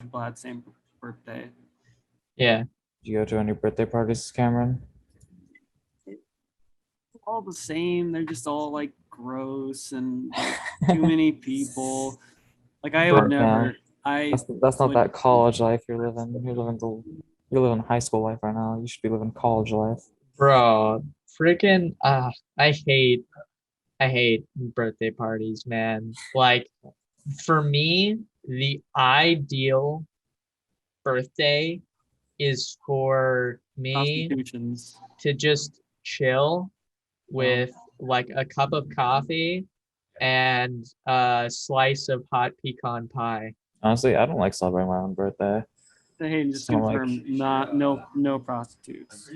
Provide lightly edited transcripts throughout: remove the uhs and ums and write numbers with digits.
people had the same birthday. Yeah. Did you go to any birthday parties, Cameron? All the same. They're just all like gross and like too many people. Like I would never. I That's not would. that college life you're living. You're living high school life right now. You should be living college life. Bro, freaking I hate birthday parties, man. Like for me, the ideal birthday is for me Constitutions. to just chill Oh, with like a cup of coffee and a slice of hot pecan pie. Honestly, I don't like celebrating my own birthday. Hayden just So like, confirmed no prostitutes.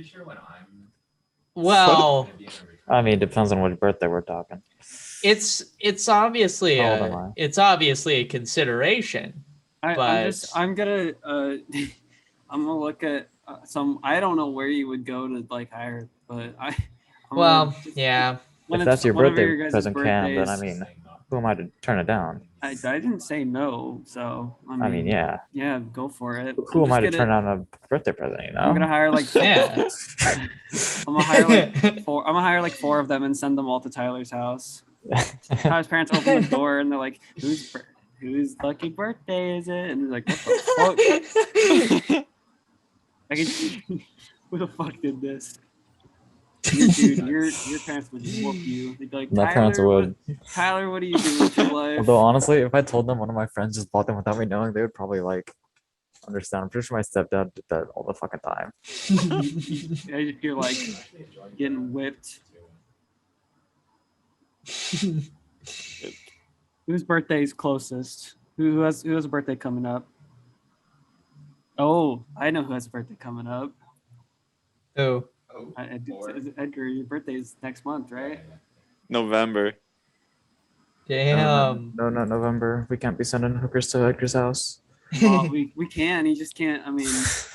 Well, I mean, it depends on what birthday we're talking. it's obviously How old am I? a consideration, but I'm gonna I'm gonna look at some. I don't know where you would go to like hire, but I'm gonna well, just yeah. when If it's that's your whenever birthday your guys' present, Cam, then I birthdays. mean, who am I to turn it down? I didn't say no, so I mean, yeah. yeah, go for it. Who am I to turn down a birthday present? You I'm gonna know? hire like Yeah. I'm gonna hire like four. I'm gonna hire like four of them and send them all to Tyler's house. Tyler's parents open the door and they're like, "Whose lucky birthday is it?" And they're like, "What the fuck? I can, who the fuck did this?" Dude, your parents would whoop you. They'd be like, My parents would. Tyler, what are you doing with your life? Although honestly, if I told them one of my friends just bought them without me knowing, they would probably like understand. I'm pretty sure my stepdad did that all the fucking time. You're like getting whipped. Whose birthday is closest? Who has a birthday coming up? Oh, I know who has a birthday coming up. Oh, Edgar, your birthday is next month, right? November. damn. No, not November. We can't be sending hookers to Edgar's house. Well, we can. He just can't. I mean,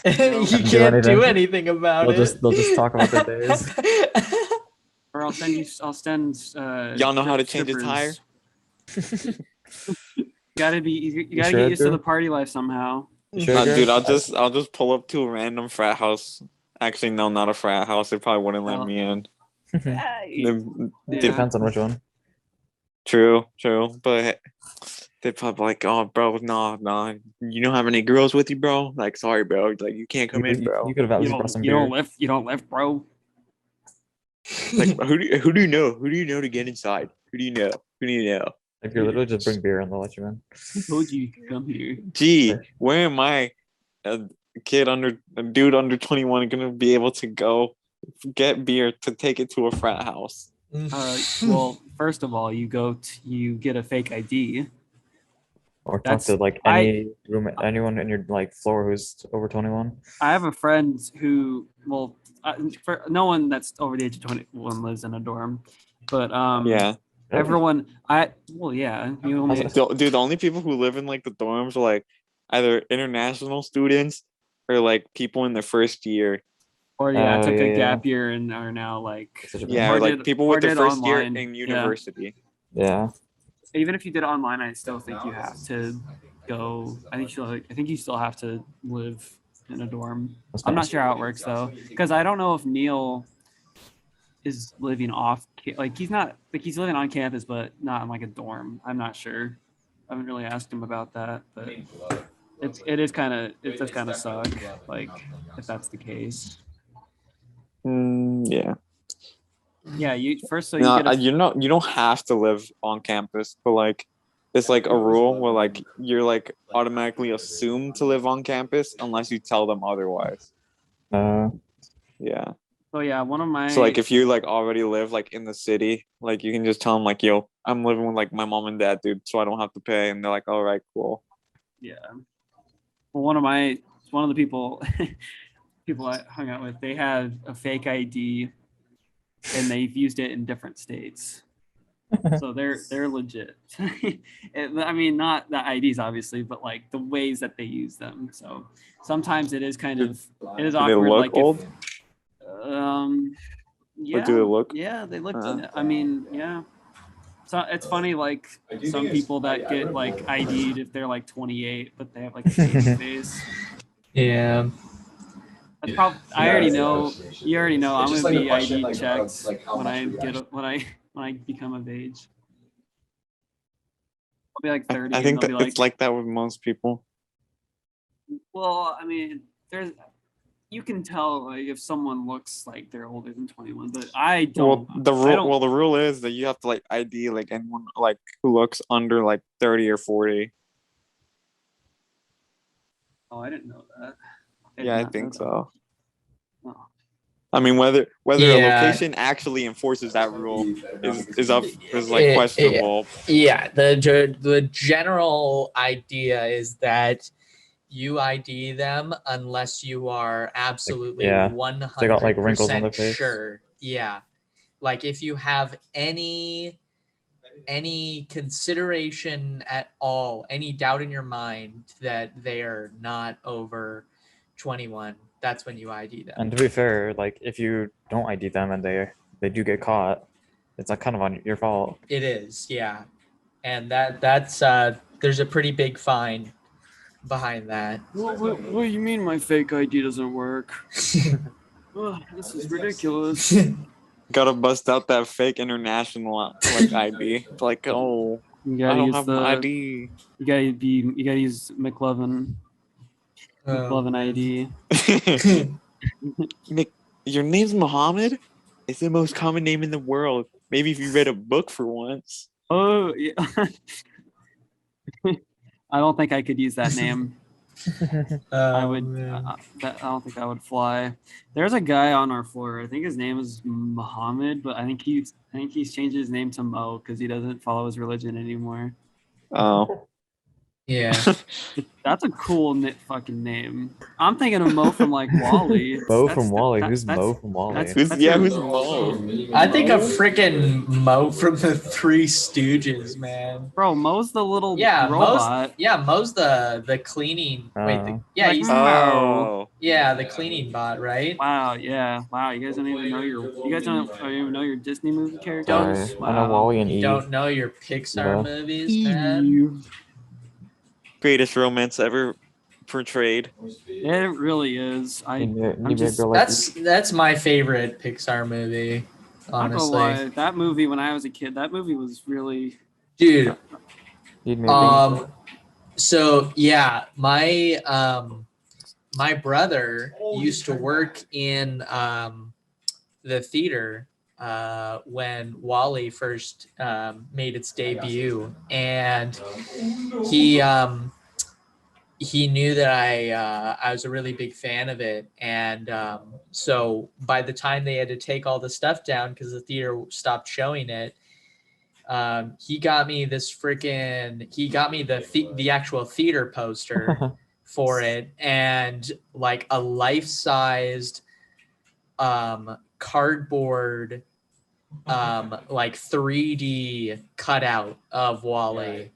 You do can't do anything. anything about They'll just talk about their days. or I'll send you. I'll send. Y'all know how to change a tire? Gotta be. You gotta sure, get used to Edgar? the party life somehow. Sure, Nah, Edgar? dude, I'll just pull up to a random frat house. Actually, no, not a frat house. They probably wouldn't let Well, me in. It depends on which one. True. But they probably like, oh, bro, nah. You don't have any girls with you, bro? Like, sorry, bro. Like, you can't come in, bro. You could have at least brought some beer. You don't lift, bro. Like, who do you know? Who do you know to get inside? Who do you know? If you literally just bring beer and they'll let you in. Who told you could come here? Gee, where am I? A dude under 21 gonna be able to go get beer to take it to a frat house? Well, first of all, you get a fake ID. Or talk to like anyone in your like floor who's over 21. I have a friend who, for no one that's over the age of 21 lives in a dorm, but Yeah. everyone, yeah, you only, Dude, the only people who live in like the dorms are like either international students or like people in their first year. or took a gap year and are now like, or like people with their first year in university. Yeah. Even if you did it online, I still think you have to go. I think you still have to live in a dorm. I'm not sure how it works though, because I don't know if Neil is living off. Like he's not like he's living on campus, but not in like a dorm. I'm not sure. I haven't really asked him about that, but it does kind of suck. Like if that's the case. Yeah. Yeah, you first so you don't have to live on campus, but like it's like a rule where like you're like automatically assumed to live on campus unless you tell them otherwise. Yeah. So yeah, one of my So like if you like already live like in the city, like you can just tell them like, yo, I'm living with like my mom and dad, dude, so I don't have to pay, and they're like, all right, cool. Yeah. Well, one of the people I hung out with, they have a fake ID and they've used it in different states. So they're legit. I mean, not the IDs obviously, but like the ways that they use them. So sometimes it is kind of it is awkward. Do they look like old? Yeah. Or do they look? Yeah, they look. I mean, yeah. So it's funny, like some people that get like ID'd if they're like 28, but they have like a baby face. Yeah. That's probably. I already know. You already know. I'm It's just gonna like a be question, ID like, checked like, how when much I you get when I become of age. I'll be like 30. I think and they'll that be it's like that with most people. Well, I mean, you can tell like if someone looks like they're older than 21, but I don't. Well, the I rule don't- well the rule is that you have to like ID like anyone like who looks under like 30 or 40. Oh, I didn't know that. Yeah, I did not know think that. so. Oh. I mean, whether a Yeah. location actually enforces that rule is like Yeah. questionable. Yeah, the general idea is that you ID them unless you are absolutely yeah. 100% They got, like, wrinkles on their face. sure. Yeah. Like if you have any consideration at all, any doubt in your mind that they are not over 21, that's when you ID them. And to be fair, like if you don't ID them and they do get caught, it's like kind of on your fault. It is, yeah. And that's there's a pretty big fine behind that. What do you mean my fake ID doesn't work? Ugh, this is ridiculous. Gotta bust out that fake international like ID. It's like, oh, You I gotta don't use have the. my ID. You gotta use McLovin ID. Nick, your name's Muhammad? It's the most common name in the world. Maybe if you read a book for once. Oh yeah. I don't think I could use that name. I would. I don't think that would fly. There's a guy on our floor. I think his name is Muhammad, but I think he's changed his name to Mo because he doesn't follow his religion anymore. Oh. Yeah. That's a cool fucking name. I'm thinking of Mo from like Wally. Mo from Wally. Who's Mo from Wally? Who's your- Mo? I think of freaking Mo from the Three Stooges, man. Bro, Mo's the little Yeah, robot. Mo's the cleaning. Oh. Yeah, Like, he's Oh. the cleaning bot, right? Wow, yeah. Wow, you guys don't even know your Disney movie characters? Sorry, I know Wally and You Eve. don't know your Pixar Yeah. movies, man. Eve. Greatest romance ever portrayed. It really is. You need I'm a just- girl like Eve. That's my favorite Pixar movie, I'm not gonna honestly. lie, that movie when I was a kid, that movie was really Dude, You need a so yeah, my brother used to work in the theater when Wally first made its debut, and he knew that I was a really big fan of it, and so by the time they had to take all the stuff down because the theater stopped showing it, he got me the actual theater poster for it, and like a life-sized cardboard like 3D cutout of Wally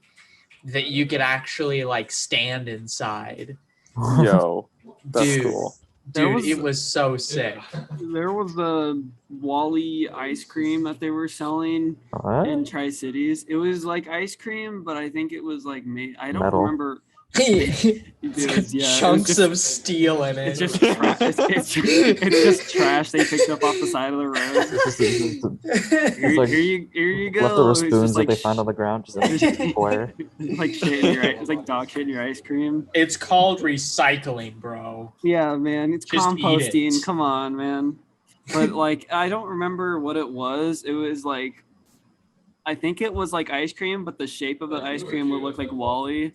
that you could actually like stand inside. Yo, that's Dude. cool. Dude, it was so sick. there was a Wally ice cream that they were selling What? in Tri-Cities. It was like ice cream, but I think it was like made. I don't Metal. remember. It was Chunks just- of steel in it. It's just it's just trash they picked up off the side of the road. Here, like here you go. Leftover It's just spoons like that they find on the ground just in a square. like shit in your it's like dog shit in your ice cream. It's called recycling, bro. Yeah, man, it's Just eat composting. it. Come on, man. But like, I don't remember what it was. It was like, I think it was like ice cream, but the shape of the ice cream would look like Wally.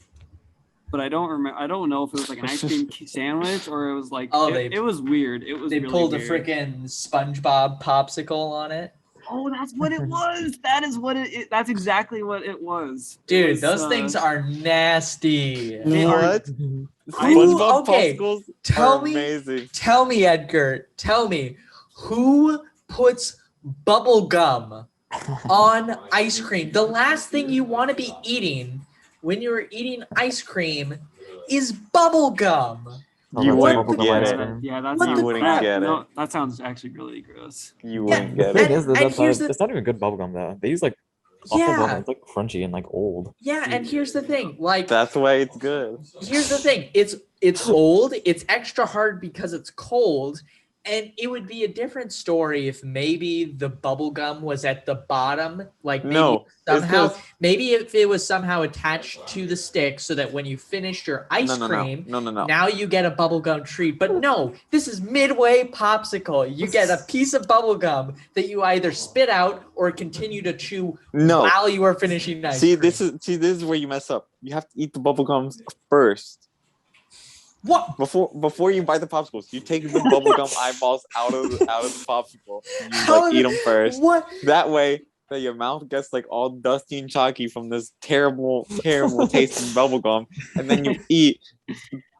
But I don't remember. I don't know if it was like an ice cream sandwich or it was like. Oh, it was weird. It was. They really pulled a weird. freaking SpongeBob popsicle on it. Oh, that's what it was. That is what it. That's exactly what it was. It Dude, was, those things are nasty. They are- What? Who- SpongeBob okay, popsicles tell are me- amazing. Tell me, Edgar, tell me, who puts bubble gum on ice cream? The last thing you want to be eating when you're eating ice cream is bubble gum. Oh, You that's wouldn't bubblegum get ice it. cream. Yeah, that's What not. the wouldn't crap? get it. No, that sounds actually really gross. You Yeah, wouldn't get The it. thing is, And that's here's not, the- it's not even good bubblegum though. They use like Waffle Yeah. bun, it's like crunchy and like old. Yeah, and here's the thing. Like, That's why it's good. here's the thing. It's old. It's extra hard because it's cold. And it would be a different story if maybe the bubble gum was at the bottom, like maybe No, it's somehow, 'cause- maybe if it was somehow attached to the stick, so that when you finished your ice cream, No. now you get a bubblegum treat. But no, this is Midway popsicle. You get a piece of bubblegum that you either spit out or continue to chew No. while you are finishing ice See, cream. this is where you mess up. You have to eat the bubble gums first. What? Before you bite the popsicles, you take the bubblegum eyeballs out of the popsicle. And you How like is eat them first. What? That way, that your mouth gets like all dusty and chalky from this terrible tasting bubblegum, and then you eat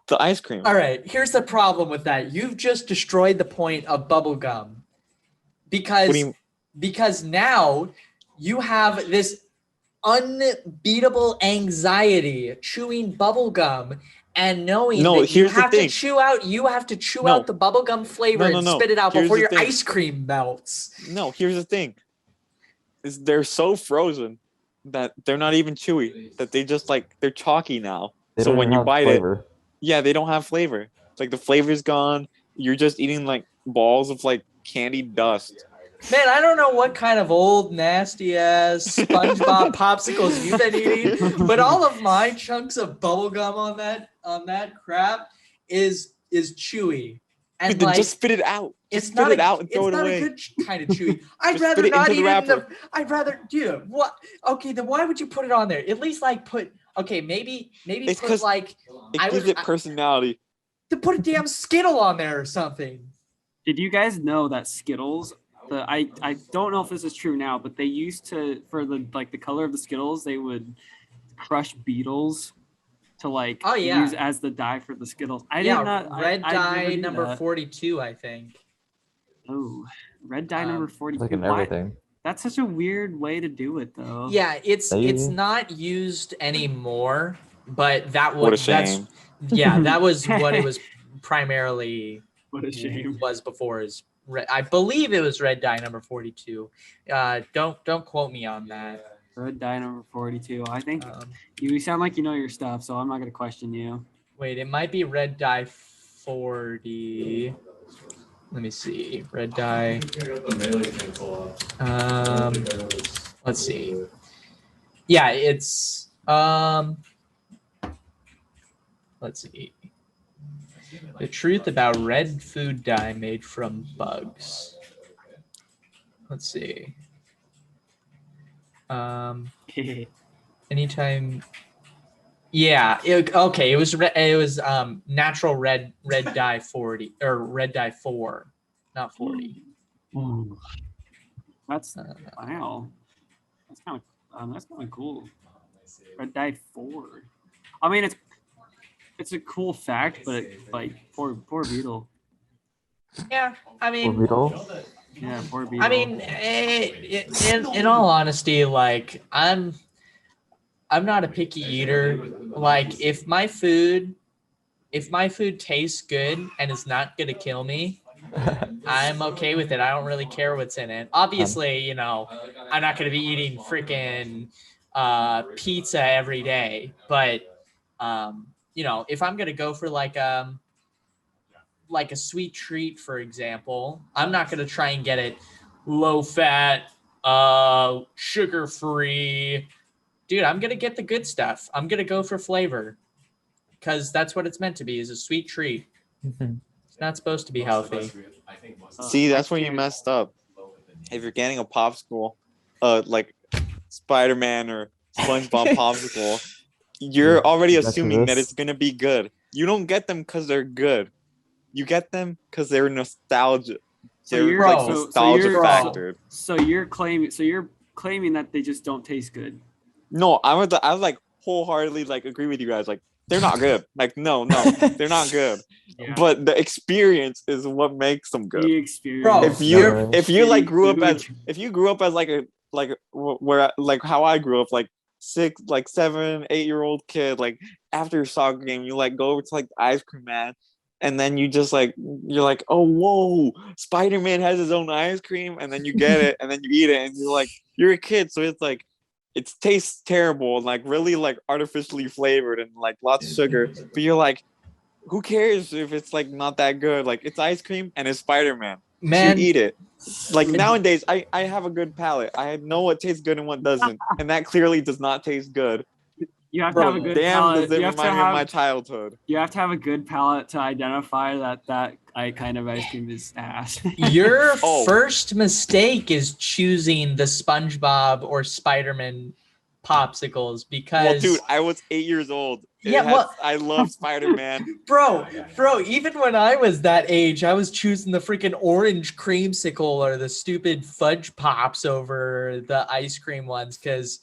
the ice cream. All right, here's the problem with that. You've just destroyed the point of bubblegum. Because now you have this unbeatable anxiety chewing bubblegum and knowing that you have to chew out the bubblegum flavor and spit it out before your ice cream melts. No, here's the thing. Is they're so frozen that they're not even chewy. That they just like they're chalky now. So when you bite it, yeah, they don't have flavor. Like the flavor's gone. You're just eating like balls of like candied dust. Man, I don't know what kind of old nasty ass SpongeBob popsicles you've been eating, but all of my chunks of bubblegum on that crap is chewy. And Dude, then like, just spit it out. It's Just not spit it out and throw it not away. a good kind of chewy. I'd Just rather spit it not into eat the it in the. wrapper. I'd rather, dude. What? Okay, then why would you put it on there? At least like put. Okay, maybe It's put 'cause like. It gives it personality. To put a damn Skittle on there or something. Did you guys know that Skittles? I don't know if this is true now, but they used to, for the color of the Skittles, they would crush beetles to use as the dye for the Skittles. Red dye number 42, I think. Oh, red dye number 42. Like in everything. That's such a weird way to do it, though. Yeah, it's not used anymore, but that What a was shame. that was what it was primarily. What a shame. Was before is I believe it was red dye number 42. Don't quote me on that. Red dye number 42. I think you sound like you know your stuff, so I'm not gonna question you. Wait, it might be red dye 40. Let me see. Red dye. Let's see. Yeah, it's let's see. The truth about red food dye made from bugs. Let's see. Anytime. Yeah. It was natural red dye 40 or red dye 4, not 40. Ooh. That's wow. That's kind of cool. Red dye 4. I mean, it's a cool fact, but poor beetle. Yeah, I mean. Poor beetle. Yeah, poor beetle. I mean, in all honesty, like I'm not a picky eater. Like if my food tastes good and is not gonna kill me, I'm okay with it. I don't really care what's in it. Obviously, I'm not gonna be eating freaking pizza every day, but if I'm gonna go for like a sweet treat, for example, I'm not gonna try and get it low fat, sugar free. Dude, I'm gonna get the good stuff. I'm gonna go for flavor, because that's what it's meant to be, is a sweet treat. It's not supposed to be healthy. See, that's where you messed up. If you're getting a popsicle, like Spider-Man or SpongeBob popsicle, you're already assuming that it's gonna be good. You don't get them because they're good. You get them because they're nostalgia. They're nostalgia factored. So you're claiming that they just don't taste good. No, I would like wholeheartedly like agree with you guys. Like they're not good. Like no, they're not good. Yeah. But the experience is what makes them good. The experience. Bro, if you like grew up as like how I grew up, like 6, 7, 8-year-old kid, like after a soccer game, you like go over to like the ice cream man, and then you just like you're like, oh whoa, Spider-Man has his own ice cream, and then you get it, and then you eat it, and you're like, you're a kid, so it's like it tastes terrible and like really like artificially flavored and like lots of sugar. But you're like, who cares if it's like not that good? Like it's ice cream and it's Spider-Man. Man, So you eat it. Like nowadays, I have a good palate. I know what tastes good and what doesn't, and that clearly does not taste good. You have to Bro, have a good Damn, palate. does it You have to remind me of my have childhood? you have to have a good palate to identify that kind of ice cream is ass. your Oh. first mistake is choosing the SpongeBob or Spider-Man popsicles because Well, dude, I was 8 years old. I love Spider-Man. bro, even when I was that age, I was choosing the freaking orange creamsicle or the stupid fudge pops over the ice cream ones because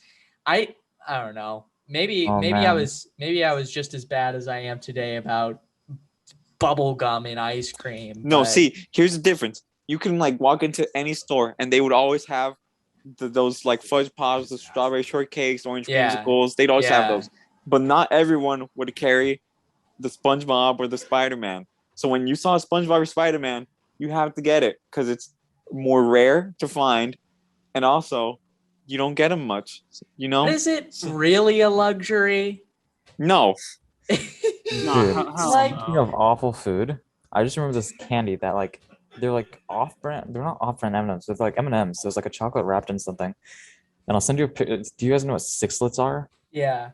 I don't know. Maybe Oh, maybe I man. was just as bad as I am today about bubble gum in ice cream. No, but- see, here's the difference. You can like walk into any store and they would always have those like fudge pops, the strawberry shortcakes, orange Yeah. creamsicles. They'd always have Yeah. those. But not everyone would carry the SpongeBob or the Spider-Man. So when you saw SpongeBob or Spider-Man, you have to get it because it's more rare to find, and also you don't get them much. You know? Is it really a luxury? No. No, Dude, hell like- no. speaking of awful food, I just remember this candy that like they're like off-brand. They're not off-brand M&Ms. They're like M&Ms. So it's like a chocolate wrapped in something. And I'll send you a picture. Do you guys know what sixlets are? Yeah.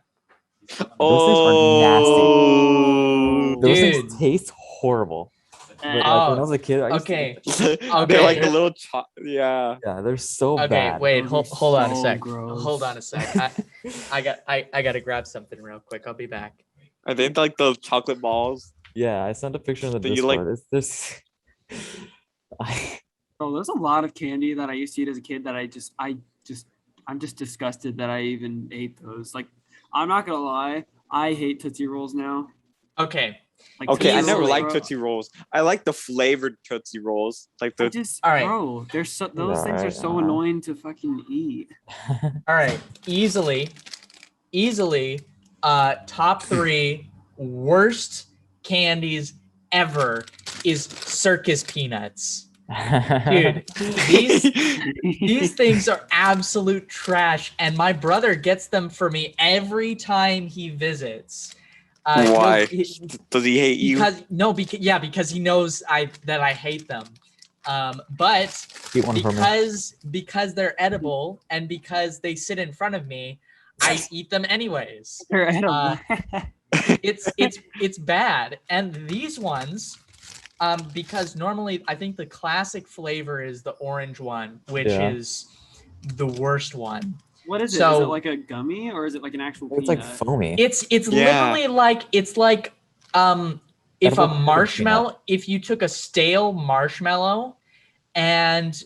Those things are nasty. Oh, Those Dude. things taste horrible. But, like, when I Oh, was a kid, I used to okay. they're like Okay. the little yeah. yeah, they're so Okay, bad. wait, Those are hold on a so sec. gross. Hold on a sec. I gotta grab something real quick. I'll be back. Are they like those chocolate balls? Yeah, I sent a picture in the Do you like- Discord. It's this. Bro, there's a lot of candy that I used to eat as a kid that I'm just disgusted that I even ate those. Like, I'm not gonna lie, I hate Tootsie Rolls now. Okay. Like, Okay, I Tootsie never Rolls, liked bro, Tootsie Rolls. I like the flavored Tootsie Rolls. Like I the just, All right. bro, they're so those things are Alright, so annoying to fucking eat. All right. Easily, top 3 worst candies ever is circus peanuts. Dude, these things are absolute trash, and my brother gets them for me every time he visits. Why? Does he hate you? Because he knows that I hate them. But Eat one for me. because they're edible and because they sit in front of me, I eat them anyways. They're edible. It's bad. And these ones, because normally I think the classic flavor is the orange one, which Yeah. is the worst one. What is it? Is So- it like a gummy or is it like an actual It's peanut? like foamy. It's Yeah. literally like if Edible a peanut. marshmallow, if you took a stale marshmallow and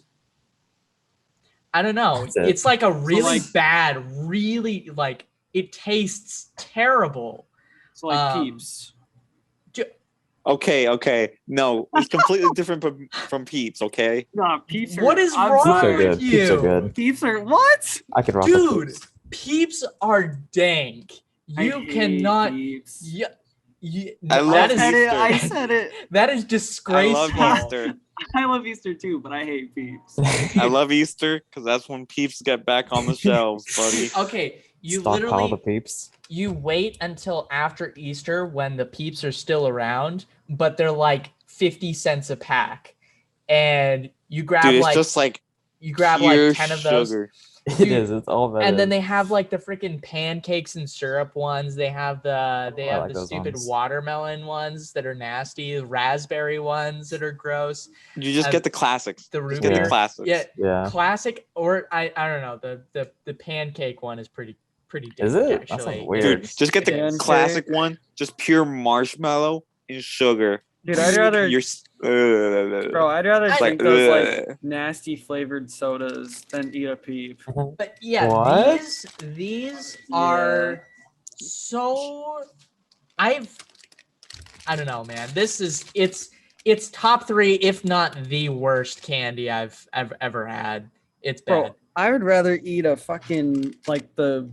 I don't know, That's it. it's like a really like- bad, really like it tastes terrible. So like um, Peeps. Okay. No, it's completely different from Peeps, okay? No, Peeps are. What is I'm wrong Peeps are sorry. with good. Peeps are you? good. Peeps are what? I could rock with Dude, Peeps. Peeps are dank. I You hate cannot. Peeps. Yeah, I love that I said is it. I Easter. said it. that is I disgraceful. love Easter. I love Easter too, but I hate Peeps. I love Easter because that's when Peeps get back on the shelves, buddy. Okay, you Stockpile the literally Peeps. you wait until after Easter when the Peeps are still around, but they're like 50 cents a pack, and you grab Dude, it's like just like you grab pure like 10 of those. sugar. It Dude, is. It's all that. And then is. they have like the freaking pancakes and syrup ones. They have the I like those stupid ones. watermelon ones that are nasty, raspberry ones that are gross. You just Uh, get the classics. The Just root get beer. the classics. Yeah, Yeah. classic or I don't know. The pancake one is pretty Is dank, it? That sounds actually. weird. Dude, just get the Pancake. classic one. Just pure marshmallow and sugar. Dude, I'd rather. You're, Bro, I'd rather I- drink those Ugh. like nasty flavored sodas than eat a Peep. But yeah, What? these Yeah. are so I don't know, man. It's top 3, if not the worst candy I've ever had. It's bad. Bro, I would rather eat a fucking like the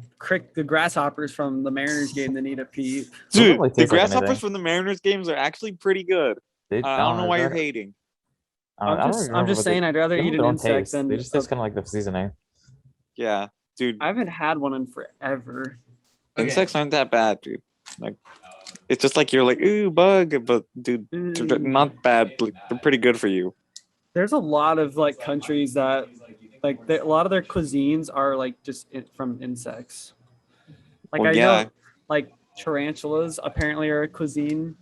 grasshoppers from the Mariners game than eat a Peep. Doesn't Dude, really the taste like grasshoppers anything. from the Mariners games are actually pretty good. I don't know why you're hating. I'm just saying I'd rather eat an insect than They just taste kind of like the seasoning. Yeah. dude. I haven't had one in forever. Okay. Insects aren't that bad, dude. Like, it's just like you're like, ooh, bug, but dude, they're not bad. Like, they're pretty good for you. There's a lot of like countries that like a lot of their cuisines are like just from insects. Like Well, I yeah. know like tarantulas apparently are a cuisine,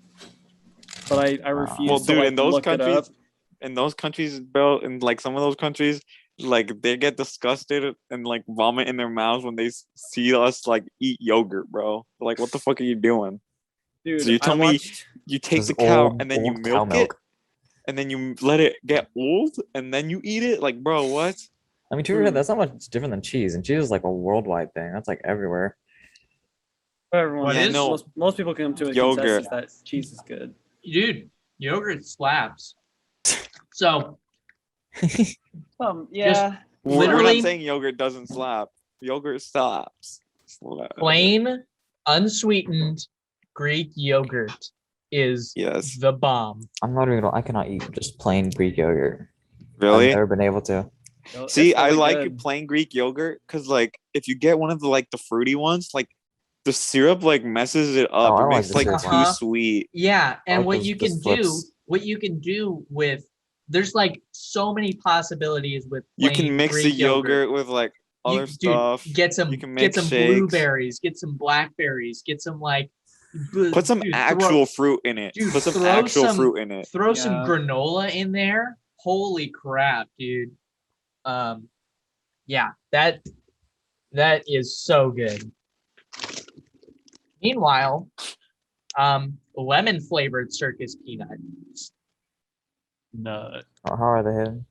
but I refuse Well, to dude, like in those look it up. countries, bro, in like some of those countries, like they get disgusted and like vomit in their mouths when they see us like eat yogurt, bro. Like, what the fuck are you doing? Dude, So you tell I me watched, you take This the cow old- and then you old cow milk it, and then you let it get old, and then you eat it? Like, bro, what? I mean, to be fair, that's not much different than cheese, and cheese is like a worldwide thing. That's like everywhere. everyone, Yeah, no. most people come to a Yogurt. consensus that cheese is good. Dude, yogurt slaps. So Yeah. We're Literally- not saying yogurt doesn't slap. Yogurt stops. plain, unsweetened Greek yogurt is Yes. the bomb. I'm not even. I cannot eat just plain Greek yogurt. Really? I've never been able to. See, It's I really like good. plain Greek yogurt because, like, if you get one of the like the fruity ones, like the syrup like messes it up. Oh, I It like makes the like syrup too one. sweet. Yeah, and like what those- you those can flips. do with there's like so many possibilities with You plain can mix Greek the yogurt with like other Dude, stuff. Get some You can get make some shakes. blueberries, get some blackberries, get some like Put some dude, actual fruit in it. dude, Put some throw actual some- fruit in it. throw some Yeah. granola in there. Holy crap, dude. Yeah, that is so good. Meanwhile, lemon flavored circus peanut. Nut. How are they hidden?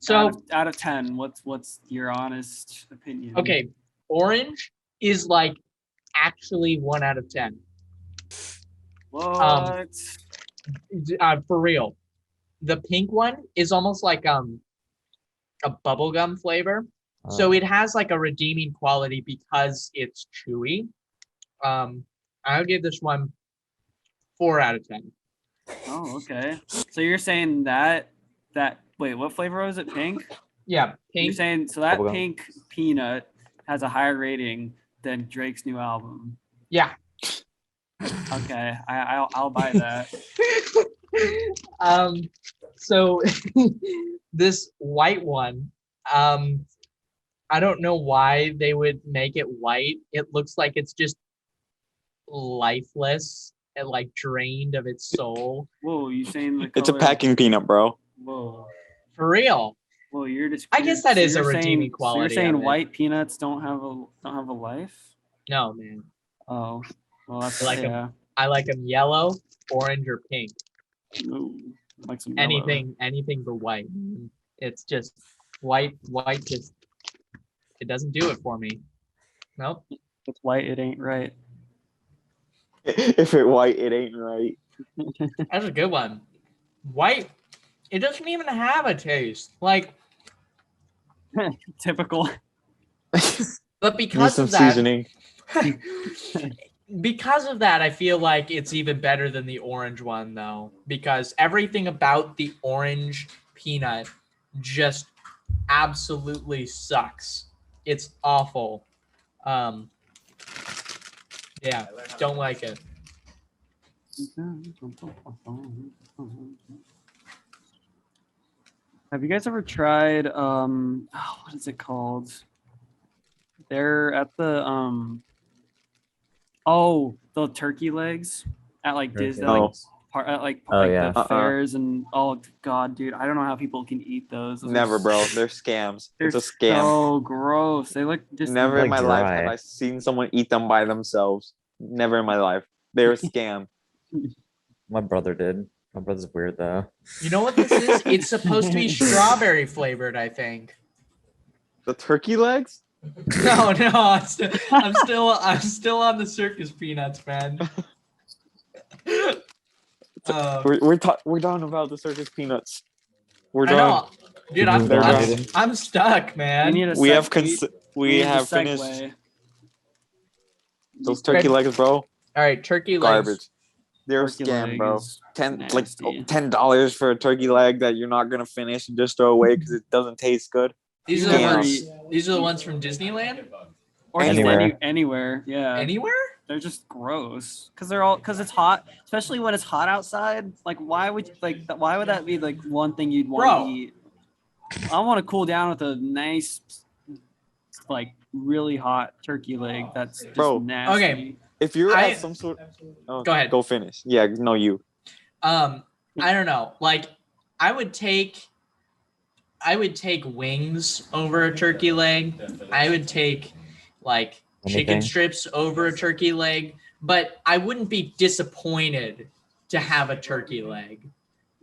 So out of 10, what's your honest opinion? okay, orange is like actually 1 out of 10. What? For real. The pink one is almost like a bubblegum flavor. So it has like a redeeming quality because it's chewy. I'll give this one 4 out of 10. Oh, okay. So you're saying that wait, what flavor was it? Pink? Yeah, You're pink. saying so that Bubblegum. pink peanut has a higher rating than Drake's new album. Yeah. Okay, I'll buy that. So this white one, I don't know why they would make it white. It looks like it's just lifeless and like drained of its soul. Whoa, you saying the It's a color- packing peanut, bro. Whoa. For real. Well, you're just. I guess that is a you're redeeming saying, quality So you're saying of it. white peanuts don't have a life? No, man. Oh, well, that's Like 'em. yeah. I like them yellow, orange, or pink. Ooh, like some yellow. Anything but white. It's just white just it doesn't do it for me. Nope. If it's white, it ain't right. If it white, it ain't right. That's a good one. White, it doesn't even have a taste. Like, Typical. but Need because some of that, seasoning. because of that, I feel like it's even better than the orange one, though, because everything about the orange peanut just absolutely sucks. It's awful. Yeah, don't like it. Have you guys ever tried what is it called? They're at the the turkey legs at like Disney, Oh. Yeah. the fairs, and oh god, dude, I don't know how people can eat those. Those are Never, bro. s- They're scams. They're It's a scam. so gross. They look just Never in like my life have dry. I seen someone eat them by themselves. Never in my life. They're a scam. My brother did. My brother's weird though. You know what this is? It's supposed to be strawberry flavored, I think. The turkey legs? No, I'm still on the circus peanuts, man. We're talking about the circus peanuts. We're I done. know, dude. I'm They're I'm, done. I'm stuck, We man. need a We have seg- we need to have segue. finished those turkey legs, bro. All right, turkey legs. Garbage. They're a Turkey scam, leg bro. is Like nasty. $10 for a turkey leg that you're not gonna finish and just throw away because it doesn't taste good. These You are the never ones. eat- These are the ones from Disneyland. or just Anywhere. anywhere. Yeah. Anywhere? They're just gross because it's hot, especially when it's hot outside. Like, why would why would that be like one thing you'd want Bro. to eat? I want to cool down with a nice, like really hot turkey leg. That's just Bro, nasty. okay. If you're I- at some sort, oh, Go ahead. Go finish. Yeah, no, you. I don't know. Like, I would take wings over a turkey leg. I would take like chicken Anything. strips over a turkey leg, but I wouldn't be disappointed to have a turkey leg.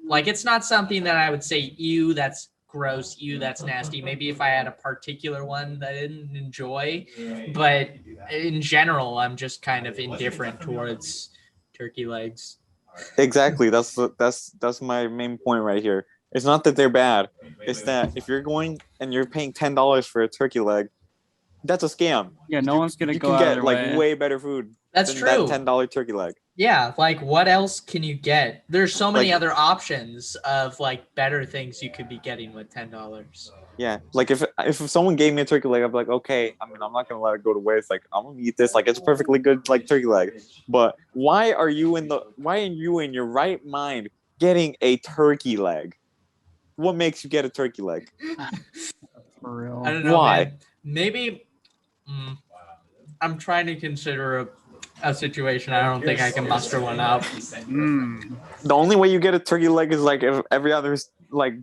Like, it's not something that I would say, ew, that's gross, ew, that's nasty. Maybe if I had a particular one that I didn't enjoy, but in general, I'm just kind of indifferent towards turkey legs. Exactly. That's my main point right here. It's not that they're bad. It's that if you're going and you're paying $10 for a turkey leg, that's a scam. Yeah, no one's gonna You go can out of get their like way. way better food That's than true. that $10 turkey leg. Yeah, like what else can you get? There's so many Like- other options of like better things you could be getting with $10. Yeah, like if someone gave me a turkey leg, I'd be like, okay. I mean, I'm not gonna let it go to waste. Like, I'm gonna eat this. Like, it's a perfectly good like turkey leg. But why are you in your right mind getting a turkey leg? What makes you get a turkey leg? For real. I don't know. Why? Man. Maybe I'm trying to consider a situation. I don't think I can muster one up. The only way you get a turkey leg is like if every other like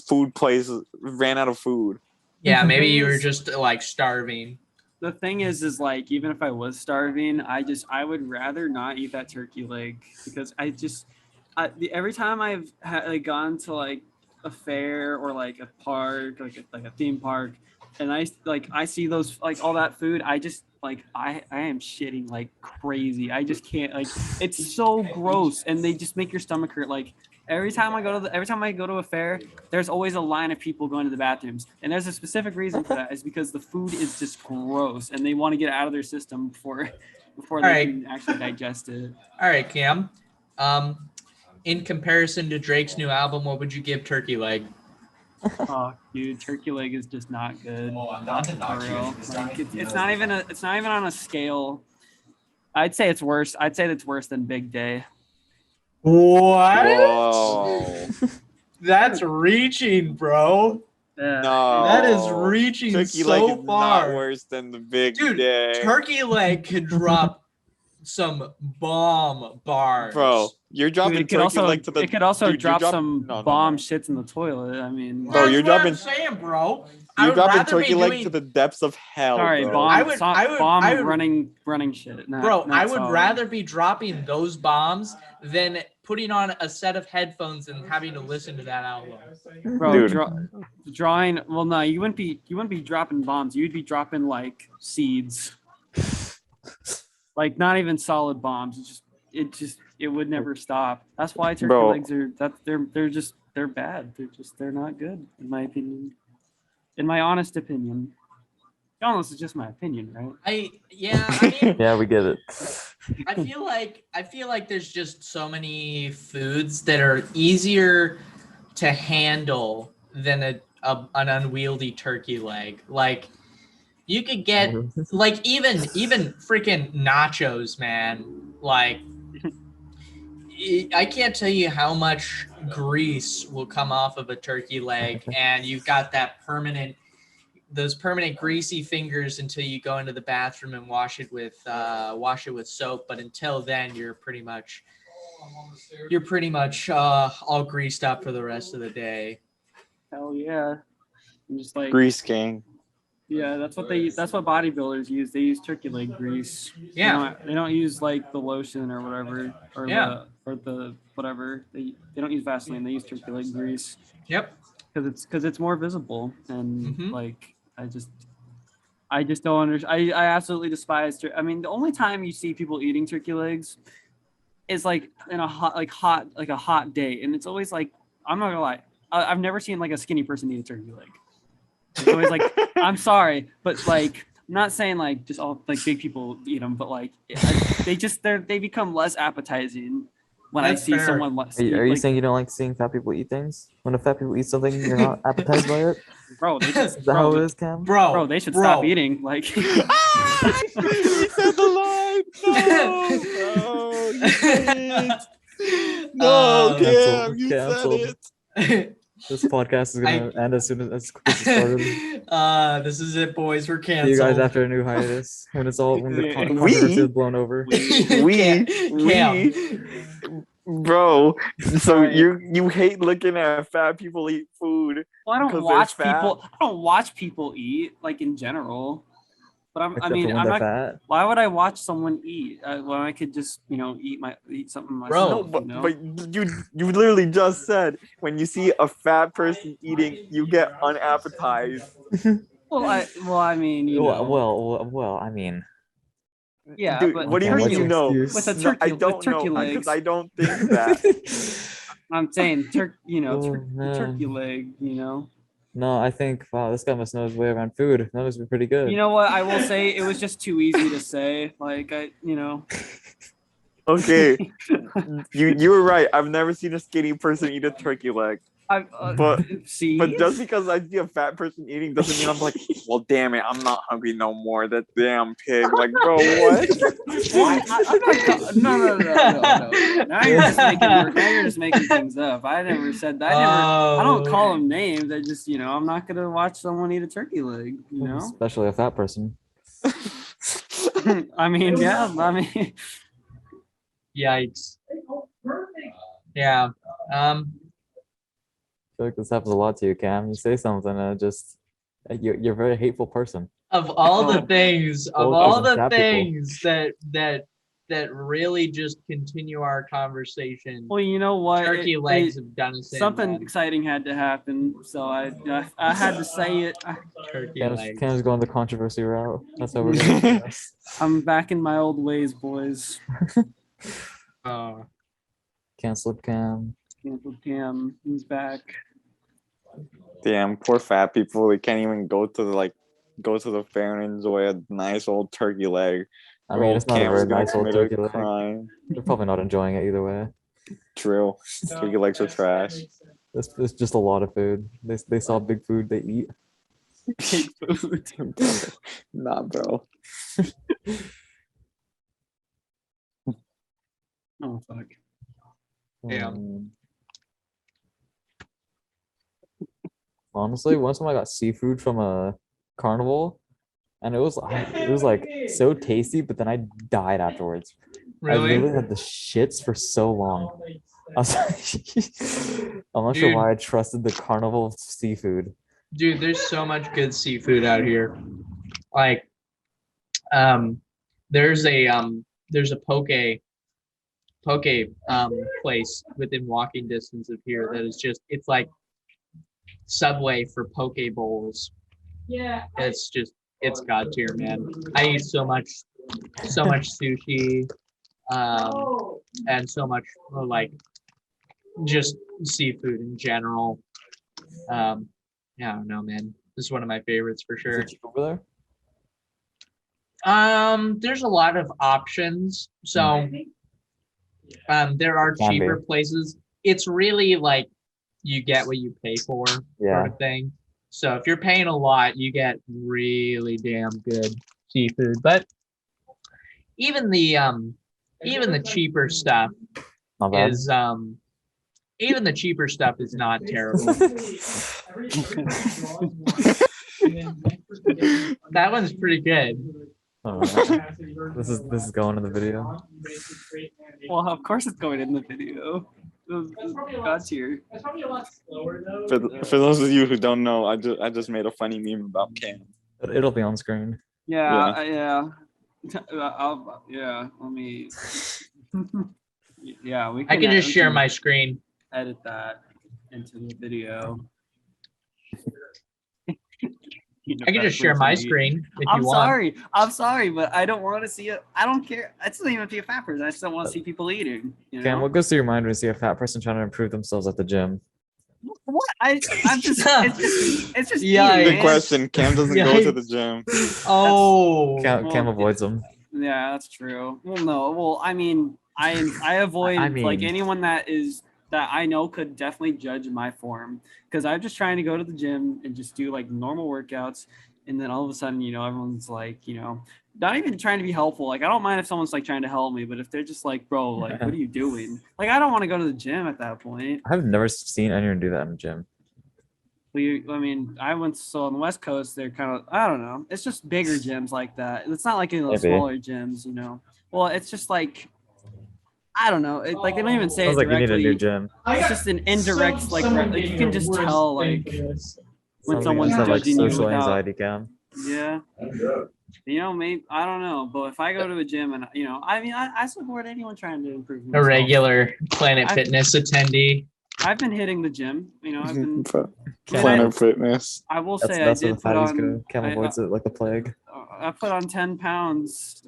food place ran out of food. Yeah, maybe you were just like starving. The thing is like even if I was starving, I would rather not eat that turkey leg because every time I've like gone to like a fair or like a park, like a theme park, and I see those like all that food, I just like I am shitting like crazy. I just can't, like, it's so gross and they just make your stomach hurt. Like every time I go to a fair, there's always a line of people going to the bathrooms, and there's a specific reason for that. Is because the food is just gross and they want to get it out of their system before they right. can actually digest it. All right, Cam. In comparison to Drake's new album, what would you give Turkey Leg? Oh, dude, turkey leg is just not good. For real. Like, it's not even on a scale. I'd say it's worse. I'd say that's worse than Big Day. What? Whoa. That's reaching, bro. No. That is reaching Turkey so leg is far. not worse than the big Dude, day. Turkey Leg could drop some bomb bars. Bro, you're dropping Dude, turkey leg to the. it could also Dude, you're drop drop- some no, no, bomb no. shits in the toilet. I mean, Bro, That's you're what I'm dropping- saying, bro. I You're would dropping rather be turkey leg doing- to the depths of hell. sorry, bro. bomb. I would- bomb I would- running shit. Bro, not I would solid. rather be dropping those bombs than putting on a set of headphones and having to listen to that album. Bro, Dude. drawing. Well, no, you wouldn't be dropping bombs. You'd be dropping like seeds, like not even solid bombs. It would never stop. That's why turkey Bro. legs are they're bad. They're not good in my opinion. In my honest opinion. This is just my opinion, right? I mean, Yeah, we get it. I feel like there's just so many foods that are easier to handle than an unwieldy turkey leg. Like you could get like even freaking nachos, man. Like I can't tell you how much grease will come off of a turkey leg, and you've got those permanent greasy fingers until you go into the bathroom and wash it with soap. But until then, you're pretty much all greased up for the rest of the day. Hell yeah. I'm just like Grease gang. yeah, that's what bodybuilders use. They use turkey leg grease. Yeah. They don't use like the lotion or whatever Yeah. the whatever. They don't use Vaseline. They use turkey leg grease Yep. because it's more visible and Mhm. like I just don't understand. I absolutely despise I mean, the only time you see people eating turkey legs is like in a hot day, and it's always like, I'm not gonna lie, I've never seen like a skinny person eat a turkey leg. It's always like, I'm sorry, but like, I'm not saying like just all like big people eat them, but like they become less appetizing when I That's see fair. someone Are you saying you don't like seeing fat people eat things? When a fat people eat something, you're not appetized by it? bro, they just Is that how bro, it is, Cam? bro, they should stop eating. Like, He said the line. No, you said it. No, Cam, you Canceled. said it. This podcast is gonna end as soon as quick as it started. This is it, boys. We're See canceled. you guys after a new hiatus when the We- controversy is blown over. Cam. Bro. So Sorry. you hate looking at fat people eat food. well, I don't 'Cause watch they're fat? people. I don't watch people eat like in general. But Except for when I'm they're not. fat. Why would I watch someone eat when I could just eat something Bro. myself? No, but you literally just said when you see a fat person eating, you get unappetized. I mean, Well, I mean, yeah, Dude, but what do you mean what's you your know? excuse? With a No, turkey, I don't with turkey know legs. because I don't think that. I'm saying, Oh, turkey man. leg. No, I think, wow, this guy must know his way around food. That must be pretty good. You know what? I will say it was just too easy to say. Like Okay, you were right. I've never seen a skinny person eat a turkey leg. But see. But just because I see a fat person eating doesn't mean I'm like, well, damn it, I'm not hungry no more. That damn pig. Like, bro, what? No. Now you're just making things up. I never said that. I don't call them names. I just, I'm not gonna watch someone eat a turkey leg. Especially a fat person. I mean, yeah. I mean, Yikes. Yeah. I feel like this happens a lot to you, Cam. You say something and you're a very hateful person. Of all the things, that really just continue our conversation, well, you know what? turkey legs have done the same. Something man. exciting had to happen, so I had to say it. Turkey Cam's legs. going the controversy route. That's how we're doing this. I'm back in my old ways, boys. Canceled Cam. Canceled Cam. He's back. Damn, poor fat people. They can't even go to the fair and enjoy a nice old turkey leg. I mean, it's not a very nice old turkey leg. Crime. They're probably not enjoying it either way. True. Turkey legs are trash. It's just a lot of food. They saw big food they eat. Big food. Nah, bro. Oh fuck. Yeah. Honestly, one time I got seafood from a carnival, and it was like so tasty, but then I died afterwards. I Really? literally had the shits for so long. I was I'm not sure Dude. why I trusted the carnival seafood. Dude, there's so much good seafood out here. Like, there's a poke place within walking distance of here that is just, it's like Subway for poke bowls. Yeah. It's god tier, man. I eat so much sushi, and so much like just seafood in general. Yeah, I don't know, man. This is one of my favorites for sure. Is it cheap over there? There's a lot of options. So there are Can cheaper be. places. It's really like you get what you pay for, Yeah. sort of thing. So if you're paying a lot, you get really damn good seafood. But even the cheaper stuff Not bad. is even the cheaper stuff is not terrible. That one's pretty good. Oh, this is going in the video. Well, of course it's going in the video. God tier. For those of you who don't know, I just made a funny meme about Cam. It'll be on screen. Yeah. Yeah. Let me. Yeah, we. I can just share my screen. Edit that into the video. I can just share my screen if you want. I'm sorry, but I don't want to see it. I don't care. I still even be a fat person. I still want to see people eating. Cam, what goes through your mind when you see a fat person trying to improve themselves at the gym? What? I'm just. It's just. Yeah, eating, Good man. question. Cam doesn't go to the gym. Oh, Cam avoids them. Yeah, that's true. Well, no. Well, I mean, I avoid I like mean- anyone that I know could definitely judge my form, because I'm just trying to go to the gym and just do like normal workouts, and then all of a sudden, everyone's like, not even trying to be helpful. Like, I don't mind if someone's like trying to help me, but if they're just like, bro, like, what are you doing? Like, I don't want to go to the gym at that point. I've never seen anyone do that in the gym. I went on the West Coast. They're kind of, I don't know. It's just bigger gyms like that. It's not like in those Maybe. smaller gyms, Well, it's just like, I don't know. Like they don't even say Sounds it like you need a directly. new gym. It's just an indirect, like you can just tell, like when Sounds like someone's you have, like, judging you social without. anxiety cam. Yeah. Maybe I don't know, but if I go to a gym and I support anyone trying to improve A themselves. regular Planet I've- Fitness attendee. I've been hitting the gym. I've been. Planet Fitness. I will That's say I where did the put fatties on. go. Cam avoids it like the plague. I put on 10 pounds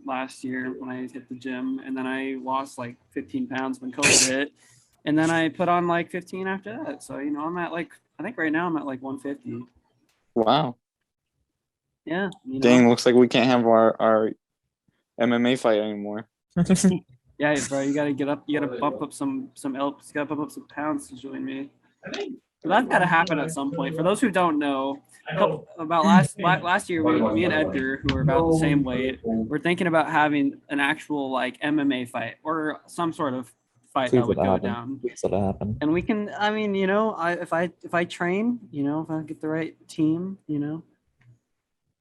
last year when I hit the gym, and then I lost like 15 pounds when COVID hit, and then I put on like 15 after that. So I'm at like, I think right now I'm at like 150. Wow. Yeah. Dang, looks like we can't have our MMA fight anymore. Yeah, bro, you gotta get up. You gotta bump up some elps. You gotta bump up some pounds to join me. So that's gotta happen at some point. For those who don't know, about last year, me and Edgar, who are about the same weight, we're thinking about having an actual like MMA fight or some sort of fight Please that would let it go happen. down. Please let it happen. And we can. I mean, if I train, if I get the right team,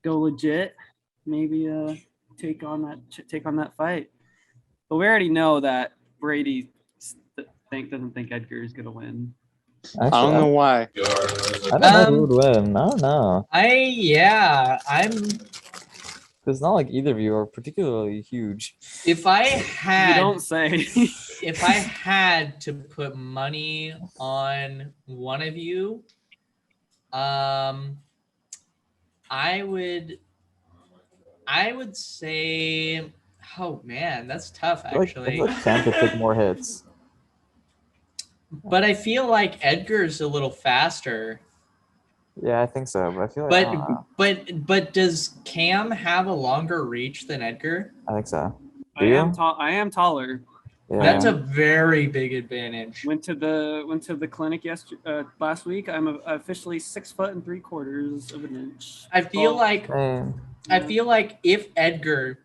go legit, maybe take on that fight. But we already know that Brady doesn't think Edgar is gonna win. Actually, I don't know why. I don't know who would win. I don't know. I'm It's not like either of you are particularly huge. if I You had don't say. if I had to put money on one of you, I would say, oh man, that's tough I feel actually. like Cam could take more hits. But I feel like Edgar's a little faster. Yeah, I think so. But I feel like I don't know. But does Cam have a longer reach than Edgar? I think so. I Do you? am tall. I am taller. Yeah. That's a very big advantage. Went to the clinic last week. I'm officially 6 foot and 3/4 of an inch. I feel tall. like Man. I feel like if Edgar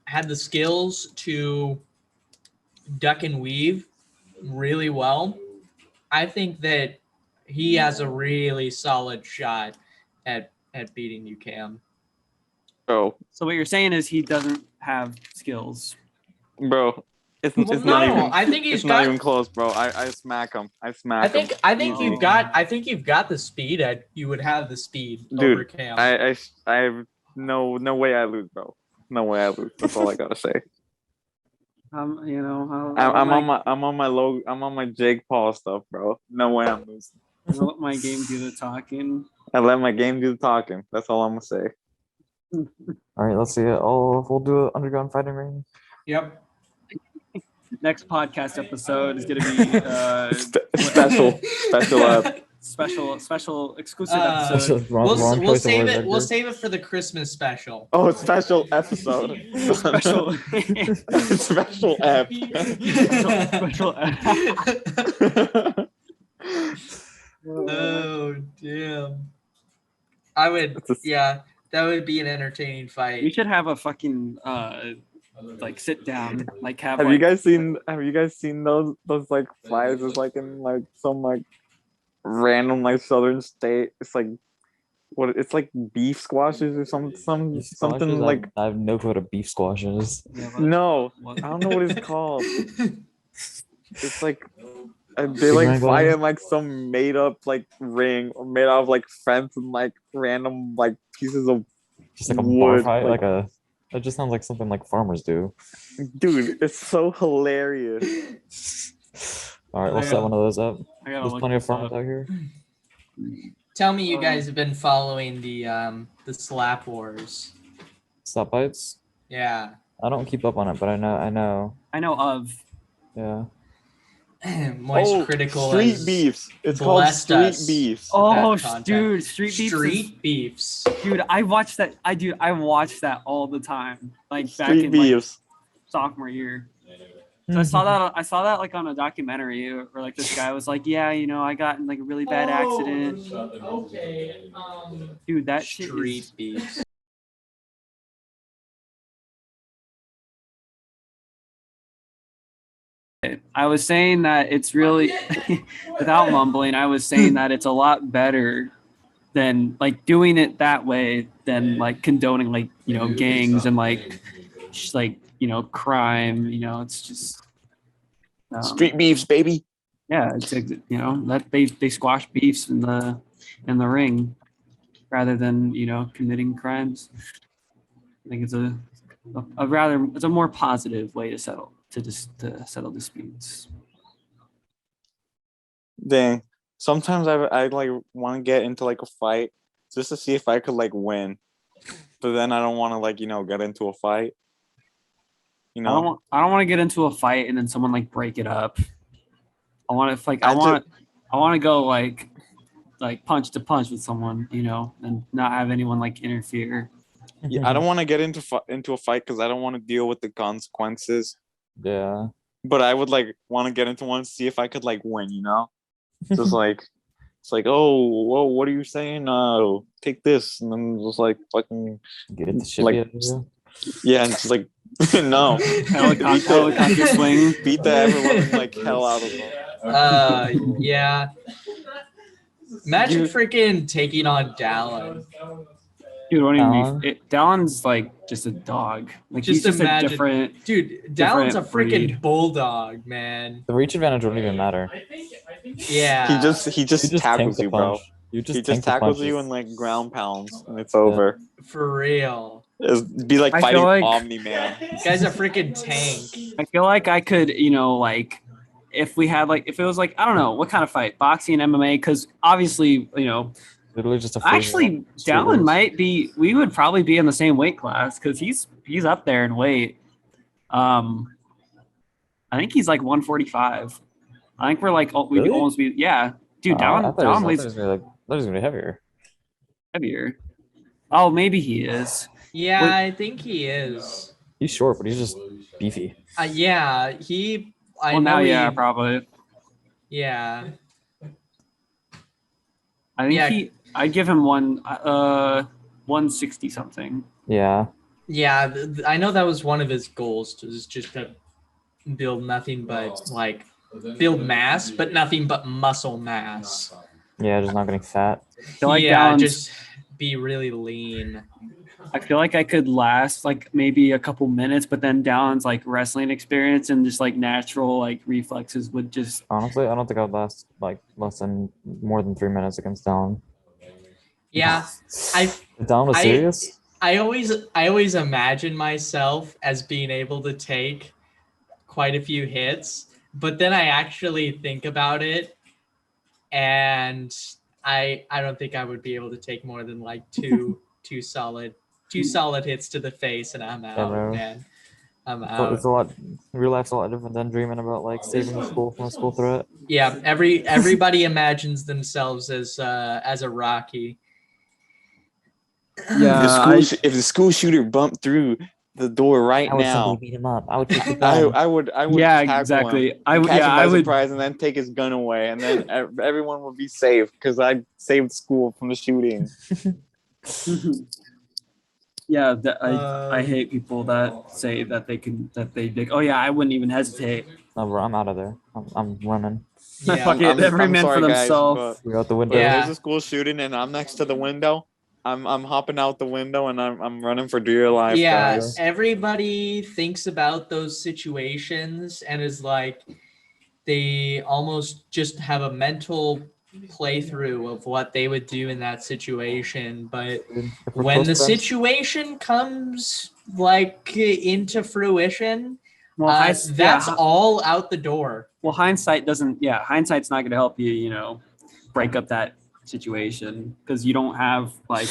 had the skills to duck and weave really well, I think that he has a really solid shot at beating you, Cam. Bro, So what you're saying is he doesn't have skills. bro. It's Well, not no, even. I think he's It's not got. even close, bro. I smack him. I smack him. I think Oh. you've got the speed. You would have the speed Dude, over Cam. I have no way I lose, bro. No way I lose. That's all I gotta say. I'm I'm on my Jake Paul stuff, bro. No way I'm losing. I'll let my game do the talking. I let my game do the talking. That's all I'm gonna say. All right, let's see it. We'll do an underground fighting ring. Yep. Next podcast episode is gonna be Special up. special exclusive Uh, episode. Wrong We'll choice of save words, it. We'll Edgar. save it for the Christmas special. Oh, special episode. Special. Special app. Special. Oh damn! I would. Yeah, that would be an entertaining We fight. should have a fucking like sit down, like have Have like, you guys seen those like flyers? It's like in like some like random like southern state. It's like it's like beef squashes or something Beef something squashes? like I have no clue what a beef squash is. no. What? I don't know what it's called. It's like they Chicken like wing fly balls? in like some made up like ring or made out of like fence and like random like pieces of Just like a bar wood, fight, like- it just sounds like something like farmers do. dude. It's so hilarious. All right, we'll set one of those up. I gotta There's look plenty of this farmers up. out here. Tell me, you guys have been following the slap wars. Stop bites. Yeah. I don't keep up on it, but I know. I know of. Yeah. Moist Critical street has beefs. It's called blessed street us. beefs. Oh, that content. dude, street beefs. Street beefs. Dude, I watched that. I watched that all the time. Like back Street in like, beefs. sophomore year. So I saw that like on a documentary where like this guy was like, yeah, you know, I got in like a really bad accident. Okay. Dude, that shit Street is beefs. I was saying that it's really without mumbling, I was saying that it's a lot better than like doing it that way than like condoning like, you know, gangs and like you know, crime, you know, it's just Street beefs, baby. yeah, it's you know, that they squash beefs in the ring rather than, you know, committing crimes. I think it's a rather it's a more positive way to settle disputes. Dang. Sometimes I like want to get into like a fight just to see if I could like win, but then I don't want to like get into a fight. You know, I don't want to get into a fight and then someone like break it up. I want to like I I want to go like punch to punch with someone, you know, and not have anyone like interfere. yeah, I don't want to get into a fight because I don't want to deal with the consequences. Yeah. But I would like want to get into one, see if I could like win. You know, just like it's like, oh, whoa, what are you saying? Take this, and then just like fucking Get it the shit like out of you. yeah, and just like no, Helicopter swing. beat the ever loving like hell out of them. Yeah. Imagine freaking taking on Dallin. Dude, what do you mean? Dallin? Dallon's like just a dog. Like Just he's just imagine- a different. Dude, Dallin's a different freaking breed. bulldog, man. The reach advantage wouldn't even matter. Yeah. He just You just tank tackles the you, bro. punch. You just He tank just the tackles you punches. and like ground pounds, and it's over. For real. It'd be like I fighting feel like- Omni Man. Guy's a freaking tank. I feel like I could, you know, like if we had like if it was like I don't know what kind of fight, boxing, MMA, because obviously, you know, Literally just a free actually street Dallin race. might be. We would probably be in the same weight class because he's up there in weight. I think he's like 145. I think we're like we'd Really? almost be yeah, dude. I Dallin thought weighs he was gonna be heavier. heavier. Oh, maybe he is. Yeah, Wait. I think he is. He's short, but he's just beefy. Yeah, he. I Well, know now he, yeah, probably. Yeah. I think Yeah. I'd give him 160 something. Yeah. Yeah, I know that was one of his goals to just to build nothing but like build mass, but nothing but muscle mass. Yeah, just not getting fat. I feel like Yeah, Dallin's- just be really lean. I feel like I could last like maybe a couple minutes, but then Dallon's like wrestling experience and just like natural like reflexes would just Honestly, I don't think I'd last like more than 3 minutes against Dallin. Yeah, If Dallin was I- serious? I always imagine myself as being able to take quite a few hits, but then I actually think about it, and I don't think I would be able to take more than like two solid hits to the face, and I'm out, bro. man. I'm It's out. a lot. Real life's a lot different than dreaming about like saving the school from a school threat. Yeah, everybody imagines themselves as a Rocky. yeah. If the school shooter bumped through the door right How would now, somebody beat him up? I would take the gun. I would Yeah, tackle exactly. him, I would- catch yeah, him by I would- surprise and then take his gun away, and then everyone would be safe because I saved school from the shooting. Yeah, I hate people that say that oh yeah, I wouldn't even hesitate. No, bro, I'm out of there. I'm running. Yeah. Fuck it, every man for sorry, guys, themselves. but We're out the window. if Yeah. there's a school shooting and I'm next to the window, I'm hopping out the window and I'm running for dear life, Yeah, guys. everybody thinks about those situations and is like, they almost just have a mental playthrough of what they would do in that situation. But Dude, if we're when close the friends- situation comes like into fruition, Well, that's all out the door. well, hindsight's not going to help you, you know, break up that situation because you don't have like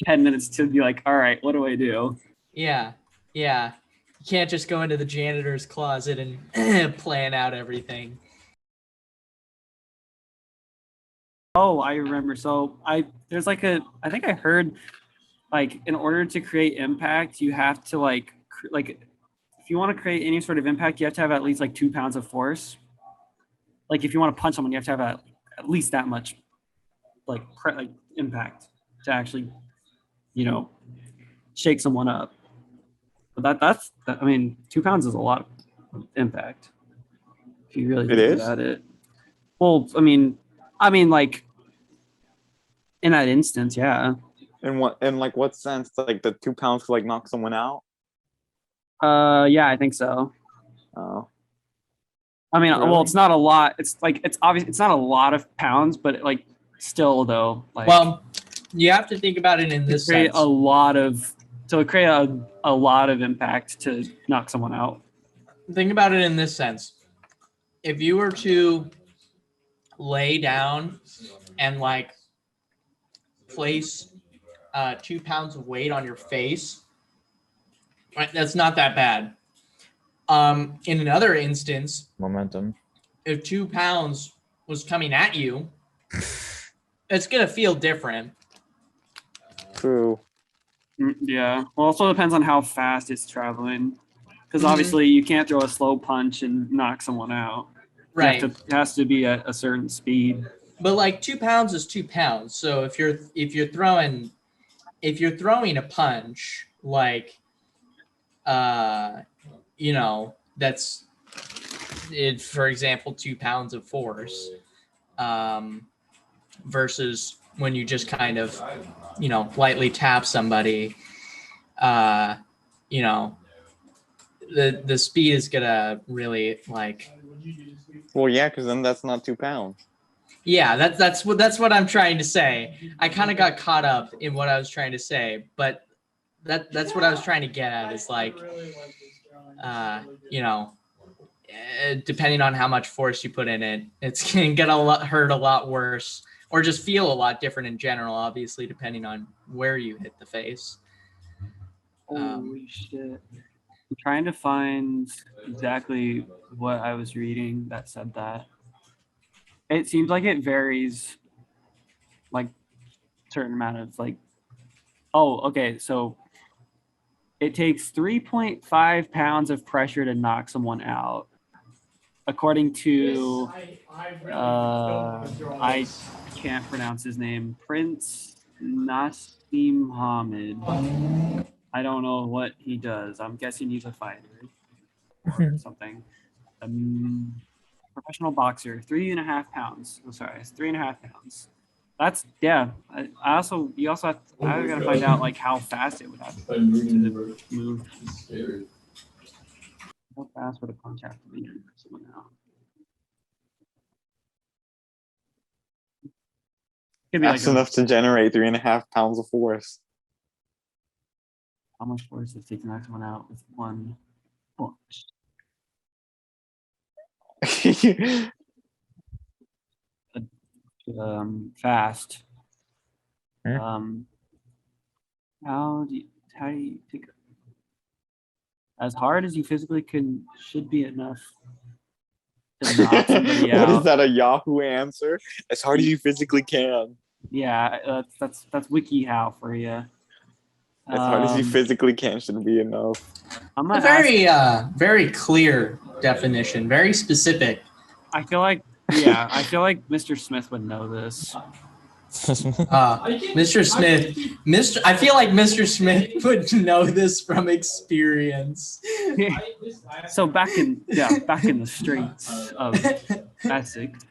10 minutes to be like, all right, what do I do? Yeah. You can't just go into the janitor's closet and plan out everything. Oh, I remember. So there's like I think I heard like in order to create impact, you have to like if you want to create any sort of impact, you have to have at least like 2 pounds of force. Like if you want to punch someone, you have to have at least that much like impact to actually, shake someone up. But that's I mean, 2 pounds is a lot of impact. If you really think about it. Well, I mean, like in that instance, yeah. In what sense? Like the 2 pounds could like knock someone out? Yeah, I think so. Oh. I mean, Really? well, it's not a lot. It's obvious. It's not a lot of pounds, but like still though, like Well, you have to think about it in this create sense. a lot of impact to knock someone out. Think about it in this sense. If you were to lay down and like place 2 pounds of weight on your face, right, that's not that bad. In another instance, Momentum. if 2 pounds was coming at you, it's gonna feel different. True. Yeah. Well, also depends on how fast it's traveling, because Mhm. obviously you can't throw a slow punch and knock someone out. Right. It has to be at a certain speed. But like 2 pounds is 2 pounds. So if you're throwing a punch, like that's it, for example, 2 pounds of force, versus when you just kind of, lightly tap somebody, the speed is gonna really like. Well, yeah, because then that's not 2 pounds. Yeah, that's what I'm trying to say. I kind of got caught up in what I was trying to say, but that's what I was trying to get at is like, depending on how much force you put in it, it's gonna get hurt a lot worse, or just feel a lot different in general. Obviously, depending on where you hit the face. Holy shit! I'm trying to find exactly what I was reading that said that. It seems like it varies, like certain amount of like. Oh, okay. So it takes 3.5 pounds of pressure to knock someone out, according to I can't pronounce his name, Prince Nassim Hamid. I don't know what he does. I'm guessing he's a fighter or something. Professional boxer, 3.5 pounds. I'm sorry, it's 3.5 pounds. That's I gotta find out like how fast it would have to move. How fast would a punch have to be to knock someone out? Could be That's like enough to generate 3.5 pounds of force. how much force does it take to knock someone out with one punch? Fast. Hmm? How do you take as hard as you physically should be enough to knock somebody What is out? that, a Yahoo answer? As hard as you physically can. Yeah, that's WikiHow for you. As hard as you physically can should be enough. I'm A gonna very clear definition, very specific. I feel like Mr. Smith would know this. Mr. Smith, I feel like Mr. Smith would know this from experience. So back in the streets of Essex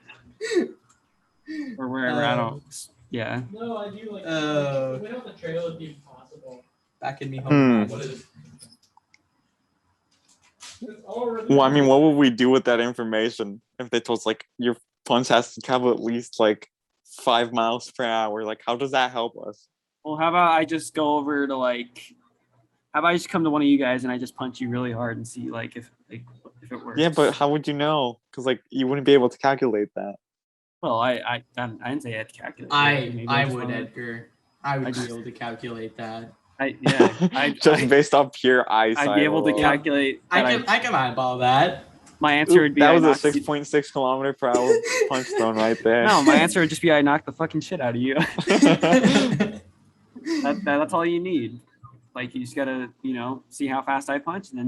or wherever, I don't. Yeah. No, I do like. Went out the trail would be impossible. Back in me home. Well, I mean, what would we do with that information if they told us like your punch has to travel at least like 5 miles per hour? Like, how does that help us? Well, how about I just go over to how about I just come to one of you guys and I just punch you really hard and see like if it works? Yeah, but how would you know? Because like you wouldn't be able to calculate that. Well, I didn't say I had to calculate. I would, Edgar. I would be able to calculate that. Just based off pure eyesight. I'd be able to alone. calculate. I can eyeball that. My answer would be that was a 6.6 kilometer per hour punch thrown right there. No, my answer would just be I knocked the fucking shit out of you. That's all you need. Like you just gotta see how fast I punch, and then